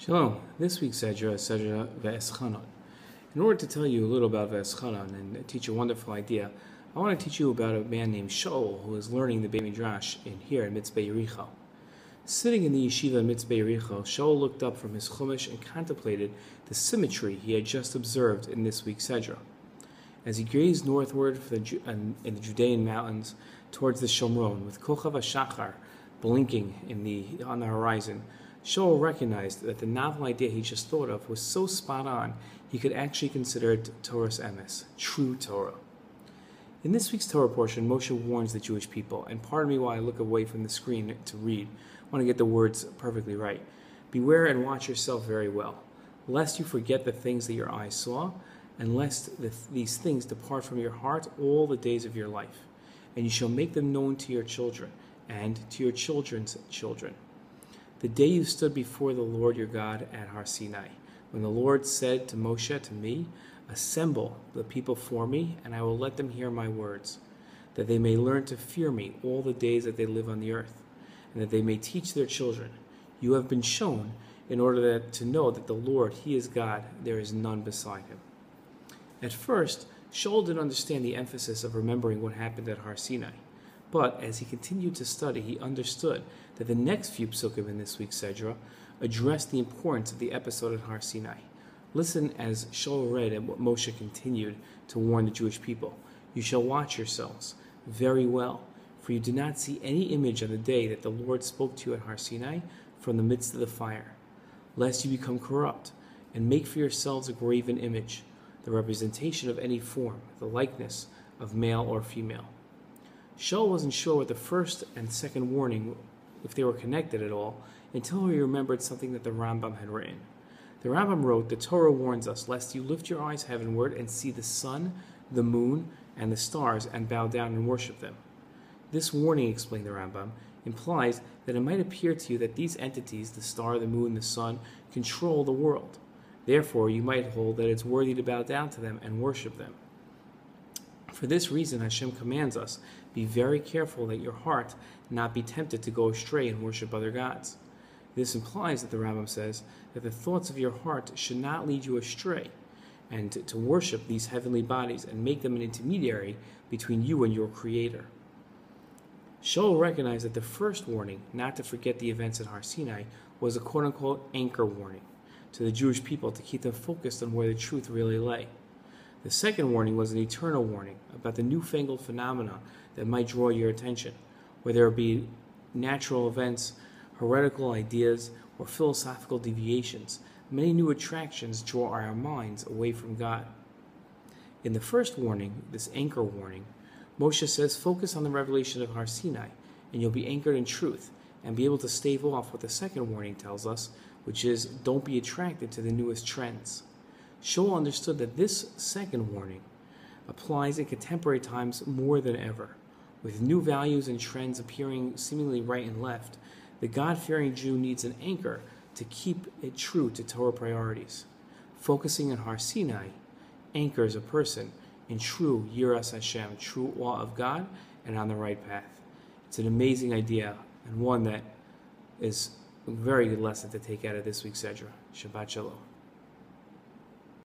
Shalom. This week's Sedra is Sedra Ve'eschanon. In order to tell you a little about Ve'eschanon and teach a wonderful idea, I want to teach you about a man named Shaul who is learning the Beit Midrash here in Mitzvah Yericho. Sitting in the yeshiva in Mitzvah Yericho, Shaul looked up from his chumash and contemplated the symmetry he had just observed in this week's Sedra. As he gazed northward in the Judean mountains towards the Shomron, with Kochav HaShachar blinking on the horizon, Shaul recognized that the novel idea he just thought of was so spot on, he could actually consider it Torah's emes, true Torah. In this week's Torah portion, Moshe warns the Jewish people, and pardon me while I look away from the screen to read. I want to get the words perfectly right. Beware and watch yourself very well, lest you forget the things that your eyes saw, and lest these things depart from your heart all the days of your life. And you shall make them known to your children, and to your children's children. The day you stood before the Lord your God at Har Sinai, when the Lord said to Moshe, to me, assemble the people for me, and I will let them hear my words, that they may learn to fear me all the days that they live on the earth, and that they may teach their children. You have been shown in order to know that the Lord, He is God, there is none beside Him. At first, Shaul didn't understand the emphasis of remembering what happened at Har Sinai. But as he continued to study, he understood that the next few psukim in this week's Sedra addressed the importance of the episode at Har Sinai. Listen as Shaul read and what Moshe continued to warn the Jewish people. You shall watch yourselves very well, for you did not see any image on the day that the Lord spoke to you at Har Sinai from the midst of the fire, lest you become corrupt, and make for yourselves a graven image, the representation of any form, the likeness of male or female. Shaul wasn't sure what the first and second warning, if they were connected at all, until he remembered something that the Rambam had written. The Rambam wrote, the Torah warns us, lest you lift your eyes heavenward and see the sun, the moon, and the stars, and bow down and worship them. This warning, explained the Rambam, implies that it might appear to you that these entities, the star, the moon, the sun, control the world. Therefore, you might hold that it's worthy to bow down to them and worship them. For this reason, Hashem commands us, be very careful that your heart not be tempted to go astray and worship other gods. This implies that the Rambam says that the thoughts of your heart should not lead you astray, and to worship these heavenly bodies and make them an intermediary between you and your Creator. Shaul recognized that the first warning, not to forget the events at Har Sinai, was a quote-unquote anchor warning to the Jewish people to keep them focused on where the truth really lay. The second warning was an eternal warning about the newfangled phenomena that might draw your attention, whether it be natural events, heretical ideas, or philosophical deviations. Many new attractions draw our minds away from God. In the first warning, this anchor warning, Moshe says focus on the revelation of Har Sinai, and you'll be anchored in truth and be able to stave off what the second warning tells us, which is don't be attracted to the newest trends. Shaul understood that this second warning applies in contemporary times more than ever. With new values and trends appearing seemingly right and left, the God-fearing Jew needs an anchor to keep it true to Torah priorities. Focusing on Har Sinai anchors a person in true Yiras Hashem, true awe of God, and on the right path. It's an amazing idea, and one that is a very good lesson to take out of this week's Sedra. Shabbat Shalom.